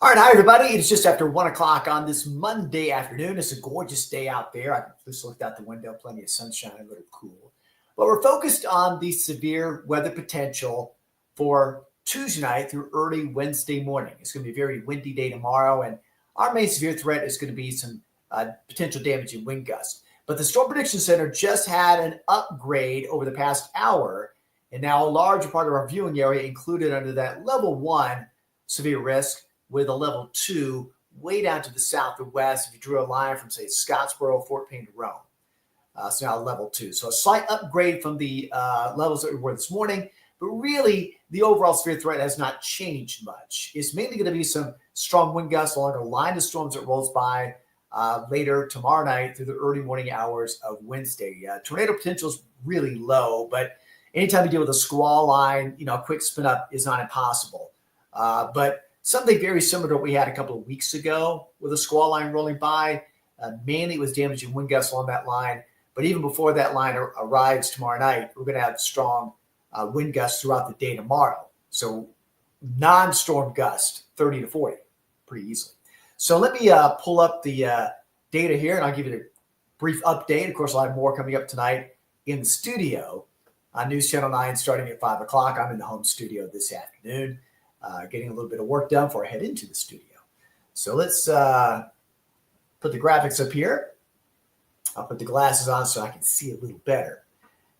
All right, hi everybody. It's just after 1 o'clock on this Monday afternoon. It's a gorgeous day out there. I just looked out the window, plenty of sunshine, a little cool. But we're focused on the severe weather potential for Tuesday night through early Wednesday morning. It's going to be a very windy day tomorrow, and our main severe threat is going to be some potential damage in wind gusts. But the Storm Prediction Center just had an upgrade over the past hour, and now a larger part of our viewing area included under that level 1 severe risk, with a level 2 way down to the south or west if you drew a line from, say, Scottsboro, Fort Payne to Rome. So now level 2. So a slight upgrade from the levels that we were this morning, but really the overall severe threat has not changed much. It's mainly going to be some strong wind gusts along a line of storms that rolls by later tomorrow night through the early morning hours of Wednesday. Tornado potential is really low, but anytime you deal with a squall line, a quick spin up is not impossible. But something very similar to what we had a couple of weeks ago with a squall line rolling by. Mainly it was damaging wind gusts along that line. But even before that line arrives tomorrow night, we're going to have strong wind gusts throughout the day tomorrow. So non-storm gust, 30 to 40, pretty easily. So let me pull up the data here, and I'll give you a brief update. Of course, I'll have more coming up tonight in the studio on News Channel 9 starting at 5 o'clock. I'm in the home studio this afternoon. Getting a little bit of work done before I head into the studio. So let's put the graphics up here. I'll put the glasses on so I can see a little better.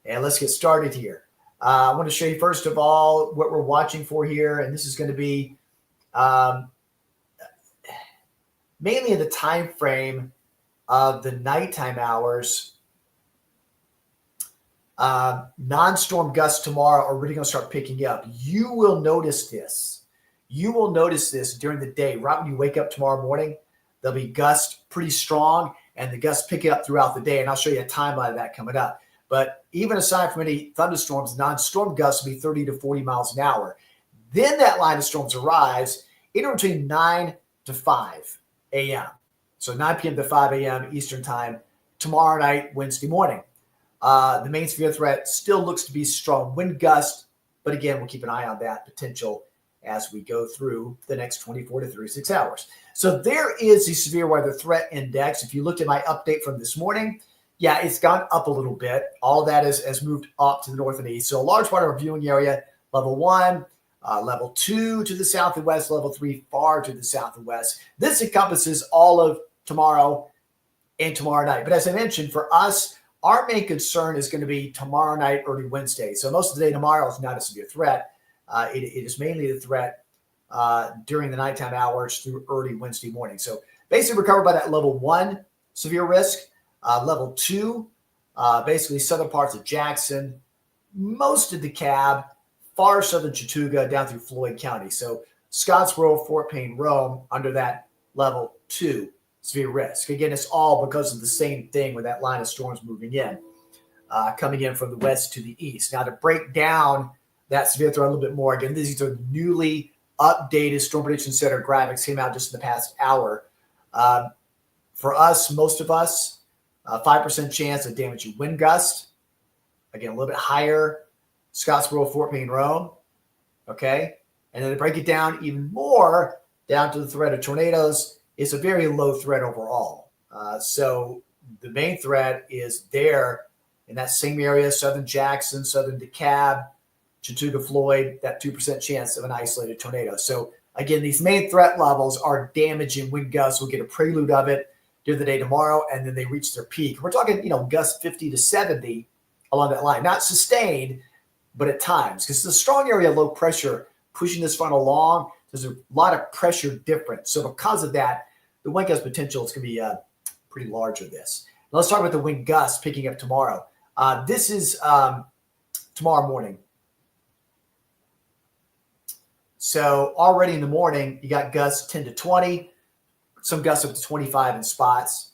And let's get started here. I want to show you, first of all, what we're watching for here. And this is going to be mainly in the time frame of the nighttime hours. Non-storm gusts tomorrow are really going to start picking up. You will notice this. You will notice this during the day. Right when you wake up tomorrow morning, there'll be gusts pretty strong, and the gusts pick up throughout the day. And I'll show you a timeline of that coming up. But even aside from any thunderstorms, non-storm gusts will be 30 to 40 miles an hour. Then that line of storms arrives in between 9 to 5 a.m. So 9 p.m. to 5 a.m. Eastern time tomorrow night, Wednesday morning. The main severe threat still looks to be strong wind gust, but again, we'll keep an eye on that potential as we go through the next 24 to 36 hours. So there is the severe weather threat index. If you looked at my update from this morning, yeah, it's gone up a little bit. All of that has moved up to the north and east. So a large part of our viewing area, level 1, level 2 to the south and west, level 3 far to the south and west. This encompasses all of tomorrow and tomorrow night. But as I mentioned, for us, our main concern is going to be tomorrow night, early Wednesday. So most of the day tomorrow is not a severe threat. It is mainly the threat during the nighttime hours through early Wednesday morning. So basically recovered by that level 1 severe risk, level 2, basically southern parts of Jackson, most of DeKalb, far southern Chattooga down through Floyd County. So Scottsboro, Fort Payne, Rome under that level 2 severe risk. Again, it's all because of the same thing with that line of storms moving in, coming in from the west to the east. Now, to break down that severe threat a little bit more, again, these are newly updated Storm Prediction Center graphics, came out just in the past hour. For us, most of us, 5% chance of damaging wind gust. Again, a little bit higher, Scottsboro, Fort Payne, Rome. Okay? And then to break it down even more, down to the threat of tornadoes, it's a very low threat overall. So the main threat is there in that same area, southern Jackson, southern DeKalb, Chattooga, Floyd, that 2% chance of an isolated tornado. So again, these main threat levels are damaging wind gusts. We'll get a prelude of it during the day tomorrow, and then they reach their peak. We're talking, gusts 50 to 70 along that line. Not sustained, but at times. Because it's a strong area of low pressure pushing this front along. There's a lot of pressure difference. So because of that, the wind gust potential is going to be pretty large with this. Now let's talk about the wind gusts picking up tomorrow. This is tomorrow morning. So already in the morning, you got gusts 10 to 20, some gusts up to 25 in spots.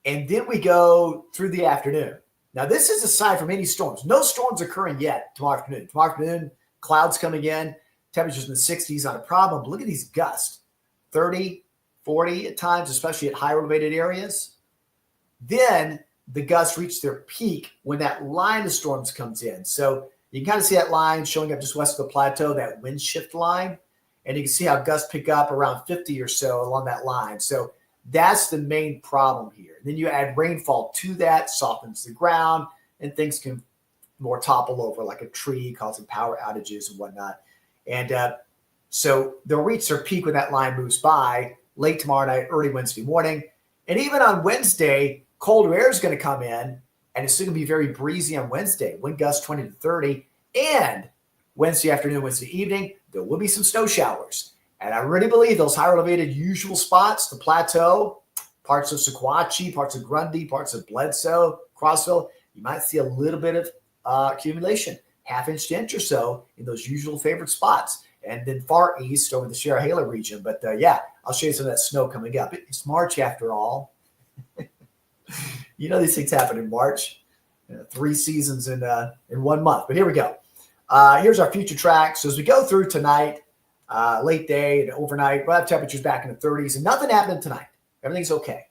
And then we go through the afternoon. Now, this is aside from any storms. No storms occurring yet tomorrow afternoon. Tomorrow afternoon, clouds coming in, temperatures in the 60s, not a problem. But look at these gusts, 30, 40 at times, especially at higher elevated areas. Then the gusts reach their peak when that line of storms comes in. So you can kind of see that line showing up just west of the plateau, that wind shift line. And you can see how gusts pick up around 50 or so along that line. So that's the main problem here. And then you add rainfall to that, softens the ground, and things can more topple over like a tree, causing power outages and whatnot. And so they'll reach their peak when that line moves by late tomorrow night, early Wednesday morning. And even on Wednesday, colder air is going to come in, and it's still going to be very breezy on Wednesday. Wind gusts 20 to 30. And Wednesday afternoon, Wednesday evening, there will be some snow showers. And I really believe those higher elevated usual spots, the plateau, parts of Sequatchie, parts of Grundy, parts of Bledsoe, Crossville, you might see a little bit of accumulation, half-inch to inch or so in those usual favorite spots. And then far east over the Sierra region. But yeah, I'll show you some of that snow coming up. It's March after all. You know these things happen in March. 3 seasons in 1 month. But here we go. Here's our future track. So as we go through tonight, late day and overnight, we'll have temperatures back in the 30s. And nothing happened tonight. Everything's okay.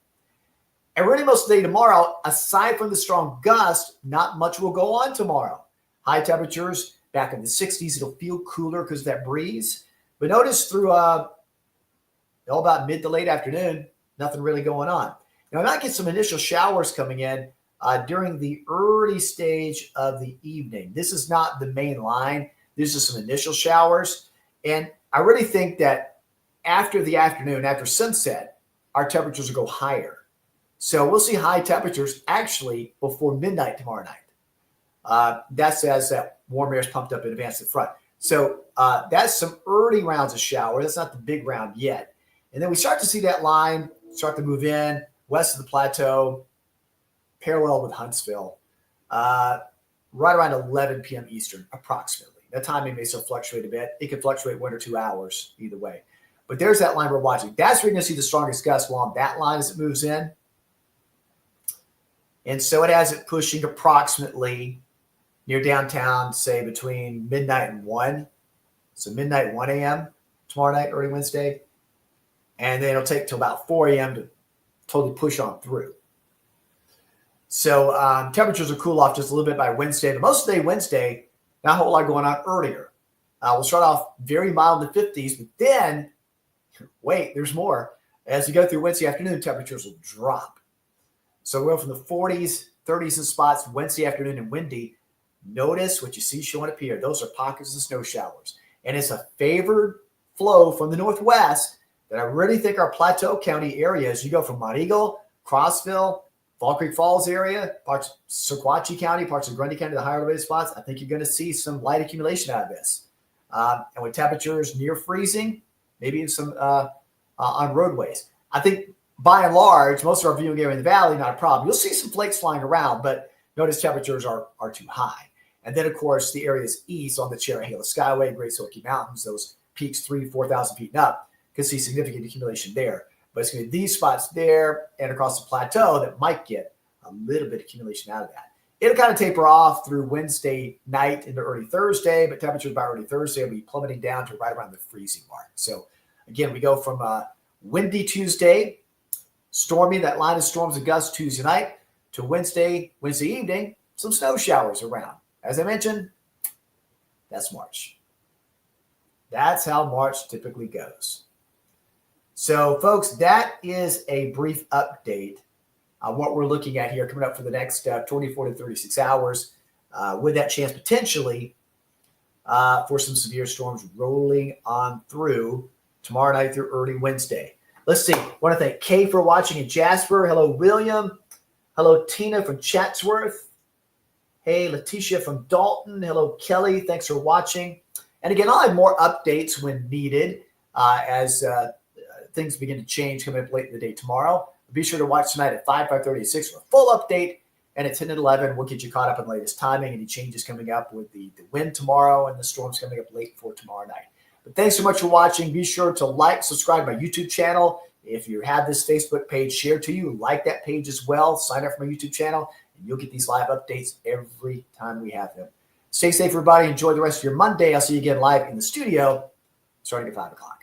And really most of the day tomorrow, aside from the strong gust, not much will go on tomorrow. High temperatures back in the 60s. It'll feel cooler because of that breeze. But notice through all about mid to late afternoon, nothing really going on. Now, I might get some initial showers coming in during the early stage of the evening. This is not the main line. These are some initial showers. And I really think that after the afternoon, after sunset, our temperatures will go higher. So we'll see high temperatures actually before midnight tomorrow night. That's as that warm air is pumped up in advance to the front. So that's some early rounds of shower. That's not the big round yet. And then we start to see that line start to move in west of the plateau, parallel with Huntsville, right around 11 p.m. Eastern, approximately. That timing may still fluctuate a bit. It could fluctuate 1 or 2 hours either way. But there's that line we're watching. That's where you're going to see the strongest gusts along that line as it moves in. And so it has it pushing approximately near downtown, say between midnight and 1. So midnight, 1 a.m. tomorrow night, early Wednesday. And then it'll take till about 4 a.m. to totally push on through. So temperatures will cool off just a little bit by Wednesday. But most of the day Wednesday, not a whole lot going on earlier. We'll start off very mild in the 50s, but then, wait, there's more. As you go through Wednesday afternoon, temperatures will drop. So we'll go from the 40s, 30s in spots Wednesday afternoon and windy. Notice what you see showing up here. Those are pockets of snow showers. And it's a favored flow from the northwest that I really think our Plateau County areas, you go from Mont Eagle, Crossville, Fall Creek Falls area, parts of Sequatchie County, parts of Grundy County, the higher elevated spots, I think you're going to see some light accumulation out of this. And with temperatures near freezing, maybe some on roadways. I think by and large, most of our viewing area in the valley, not a problem. You'll see some flakes flying around, but notice temperatures are too high. And then, of course, the areas east on the Cherahela Skyway, Great Smoky Mountains, those peaks 3,000 to 4,000 feet and up, can see significant accumulation there. But it's going to be these spots there and across the plateau that might get a little bit of accumulation out of that. It'll kind of taper off through Wednesday night into early Thursday, but temperatures by early Thursday will be plummeting down to right around the freezing mark. So, again, we go from windy Tuesday, stormy, that line of storms and gusts Tuesday night, to Wednesday evening, some snow showers around. As I mentioned, that's March. That's how March typically goes. So, folks, that is a brief update on what we're looking at here coming up for the next 24 to 36 hours with that chance potentially for some severe storms rolling on through tomorrow night through early Wednesday. Let's see. I want to thank Kay for watching in Jasper. Hello, William. Hello, Tina from Chatsworth. Hey, Letitia from Dalton. Hello, Kelly. Thanks for watching. And again, I'll have more updates when needed as things begin to change coming up late in the day tomorrow. Be sure to watch tonight at 5, 5:30, and 6 for a full update. And at 10 and 11, we'll get you caught up on the latest timing, any changes coming up with the wind tomorrow and the storms coming up late for tomorrow night. But thanks so much for watching. Be sure to like, subscribe to my YouTube channel. If you have this Facebook page shared to you, like that page as well. Sign up for my YouTube channel, and you'll get these live updates every time we have them. Stay safe, everybody. Enjoy the rest of your Monday. I'll see you again live in the studio starting at 5 o'clock.